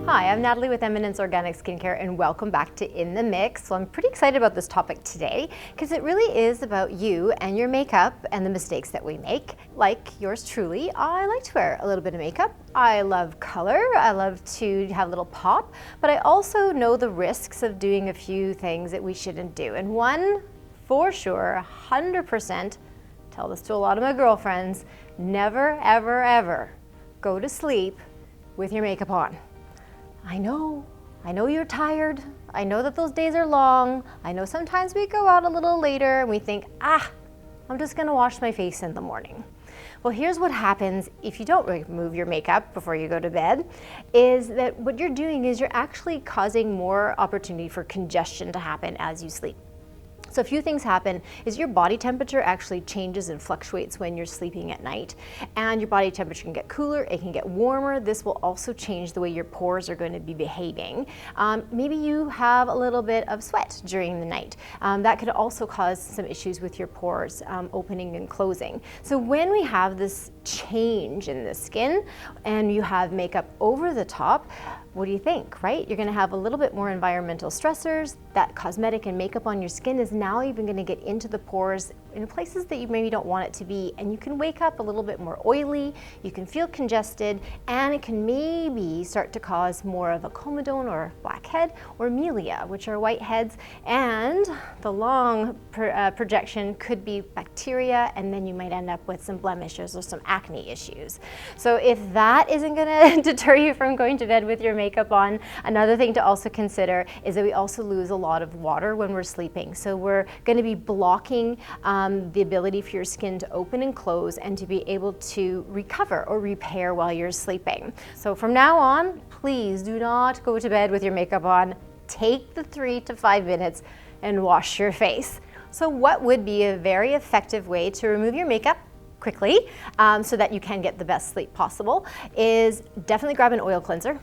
Hi, I'm Natalie with Eminence Organic Skincare and welcome back to In the Mix. So I'm pretty excited about this topic today because it really is about you and your makeup and the mistakes that we make. Like yours truly, I like to wear a little bit of makeup. I love color, I love to have a little pop, but I also know the risks of doing a few things that we shouldn't do. And one, for sure, 100%, tell this to a lot of my girlfriends, never, ever, ever go to sleep with your makeup on. I know you're tired. I know that those days are long. I know sometimes we go out a little later and we think, I'm just gonna wash my face in the morning. Well, here's what happens if you don't remove your makeup before you go to bed, is that what you're doing is you're actually causing more opportunity for congestion to happen as you sleep. So a few things happen is your body temperature actually changes and fluctuates when you're sleeping at night, and your body temperature can get cooler, it can get warmer. This will also change the way your pores are going to be behaving. Maybe you have a little bit of sweat during the night. That could also cause some issues with your pores opening and closing. So when we have this change in the skin and you have makeup over the top, what do you think, right? You're gonna have a little bit more environmental stressors. That cosmetic and makeup on your skin is now even gonna get into the pores in places that you maybe don't want it to be, and you can wake up a little bit more oily, you can feel congested, and it can maybe start to cause more of a comedone or blackhead or melia, which are whiteheads, and the long projection could be bacteria, and then you might end up with some blemishes or some acne issues. So if that isn't gonna deter you from going to bed with your makeup on, another thing to also consider is that we also lose a lot of water when we're sleeping. So we're gonna be blocking the ability for your skin to open and close and to be able to recover or repair while you're sleeping. So from now on, please do not go to bed with your makeup on. Take the 3 to 5 minutes and wash your face. So what would be a very effective way to remove your makeup quickly so that you can get the best sleep possible is definitely grab an oil cleanser.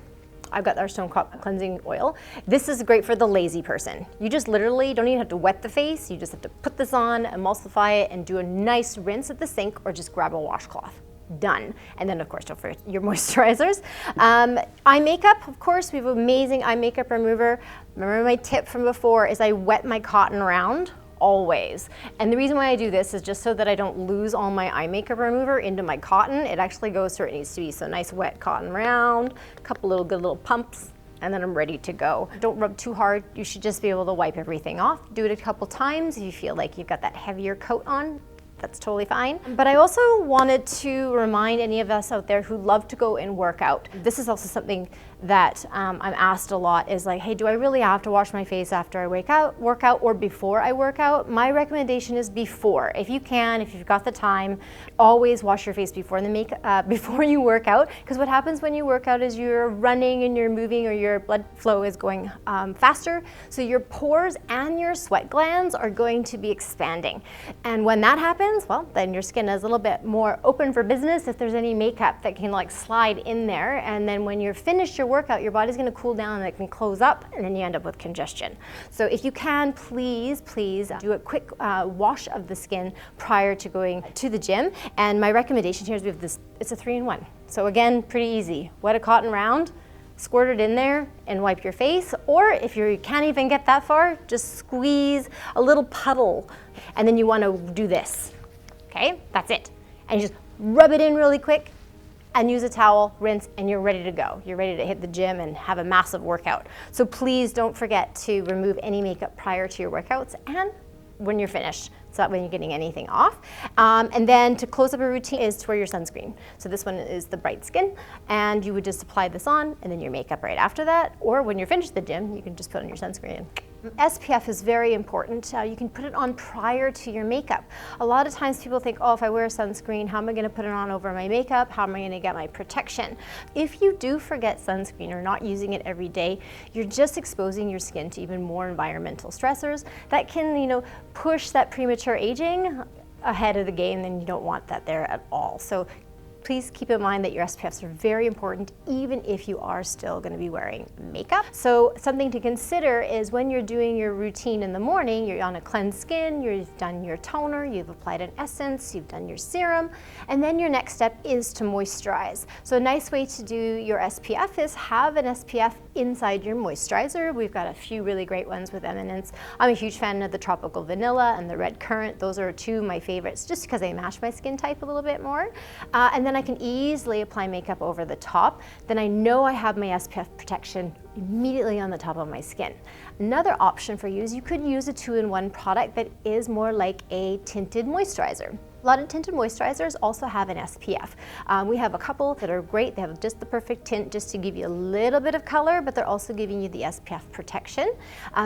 I've got our stone cleansing oil. This is great for the lazy person. You just literally don't even have to wet the face. You just have to put this on, emulsify it, and do a nice rinse at the sink, or just grab a washcloth. Done. And then of course, don't forget your moisturizers. Eye makeup, of course, we have amazing eye makeup remover. Remember my tip from before is I wet my cotton round. Always. And the reason why I do this is just so that I don't lose all my eye makeup remover into my cotton. It actually goes where it needs to be. So nice wet cotton round, a couple good little pumps, and then I'm ready to go. Don't rub too hard. You should just be able to wipe everything off. Do it a couple times if you feel like you've got that heavier coat on. That's totally fine. But I also wanted to remind any of us out there who love to go and work out. This is also something that I'm asked a lot is like, hey, do I really have to wash my face after I work out or before I work out? My recommendation is before. If you can, if you've got the time, always wash your face before before you work out. Because what happens when you work out is you're running and you're moving, or your blood flow is going faster. So your pores and your sweat glands are going to be expanding. And when that happens, well, then your skin is a little bit more open for business if there's any makeup that can like slide in there. And then when you're finished your workout, your body's gonna cool down and it can close up, and then you end up with congestion. So if you can, please do a quick wash of the skin prior to going to the gym. And my recommendation here is we have this, it's a 3-in-1. So again, pretty easy. Wet a cotton round, squirt it in there and wipe your face, or if you can't even get that far, just squeeze a little puddle, and then you wanna do this. Okay, that's it. And you just rub it in really quick and use a towel, rinse, and you're ready to go. You're ready to hit the gym and have a massive workout. So please don't forget to remove any makeup prior to your workouts and when you're finished, so that when you're getting anything off. And then to close up a routine is to wear your sunscreen. So this one is the Bright Skin, and you would just apply this on and then your makeup right after that, or when you're finished the gym, you can just put on your sunscreen. SPF is very important. You can put it on prior to your makeup. A lot of times people think, oh, if I wear sunscreen, how am I gonna put it on over my makeup? How am I gonna get my protection? If you do forget sunscreen or not using it every day, you're just exposing your skin to even more environmental stressors that can, push that premature aging ahead of the game, and you don't want that there at all. So please keep in mind that your SPFs are very important even if you are still going to be wearing makeup. So something to consider is when you're doing your routine in the morning, you're on a cleansed skin, you've done your toner, you've applied an essence, you've done your serum, and then your next step is to moisturize. So a nice way to do your SPF is have an SPF inside your moisturizer. We've got a few really great ones with Eminence. I'm a huge fan of the Tropical Vanilla and the Red Currant. Those are two of my favorites just because they match my skin type a little bit more. And then I can easily apply makeup over the top. Then I know I have my SPF protection immediately on the top of my skin. Another option for you is you could use a 2-in-1 product that is more like a tinted moisturizer. A lot of tinted moisturizers also have an SPF. We have a couple that are great. They have just the perfect tint just to give you a little bit of color, but they're also giving you the SPF protection.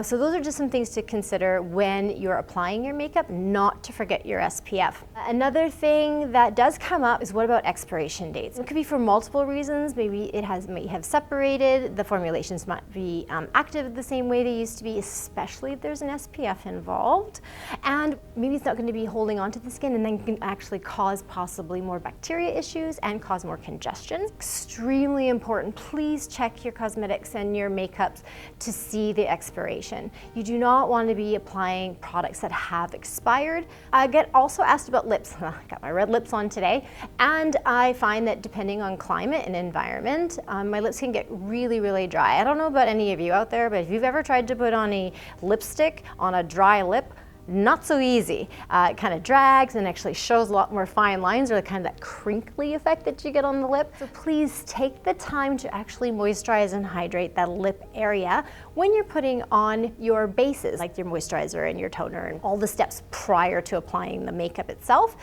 So those are just some things to consider when you're applying your makeup, not to forget your SPF. Another thing that does come up is what about expiration dates? It could be for multiple reasons. Maybe it may have separated, the formulations might be active the same way they used to be, especially if there's an SPF involved. And maybe it's not going to be holding onto the skin and then can actually cause possibly more bacteria issues and cause more congestion. Extremely important. Please check your cosmetics and your makeups to see the expiration. You do not want to be applying products that have expired. I get also asked about lips. I got my red lips on today, and I find that depending on climate and environment, my lips can get really, really dry. I don't know about any of you out there, but if you've ever tried to put on a lipstick on a dry lip, not so easy. It kind of drags and actually shows a lot more fine lines, or kind of that crinkly effect that you get on the lip. So please take the time to actually moisturize and hydrate that lip area when you're putting on your bases, like your moisturizer and your toner and all the steps prior to applying the makeup itself.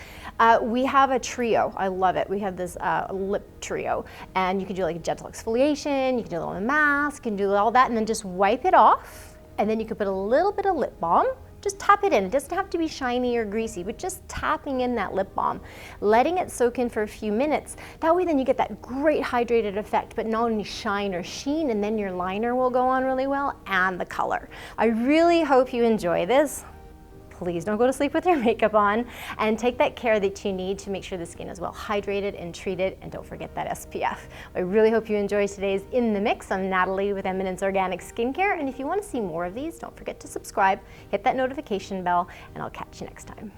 We have a trio. I love it. We have this lip trio, and you can do like a gentle exfoliation, you can do a little mask, you can do all that, and then just wipe it off, and then you can put a little bit of lip balm. Just tap it in. It doesn't have to be shiny or greasy, but just tapping in that lip balm, letting it soak in for a few minutes. That way then you get that great hydrated effect, but not only shine or sheen, and then your liner will go on really well, and the color. I really hope you enjoy this. Please don't go to sleep with your makeup on, and take that care that you need to make sure the skin is well hydrated and treated, and don't forget that SPF. I really hope you enjoy today's In the Mix. I'm Natalie with Eminence Organic Skincare, and if you want to see more of these, don't forget to subscribe, hit that notification bell, and I'll catch you next time.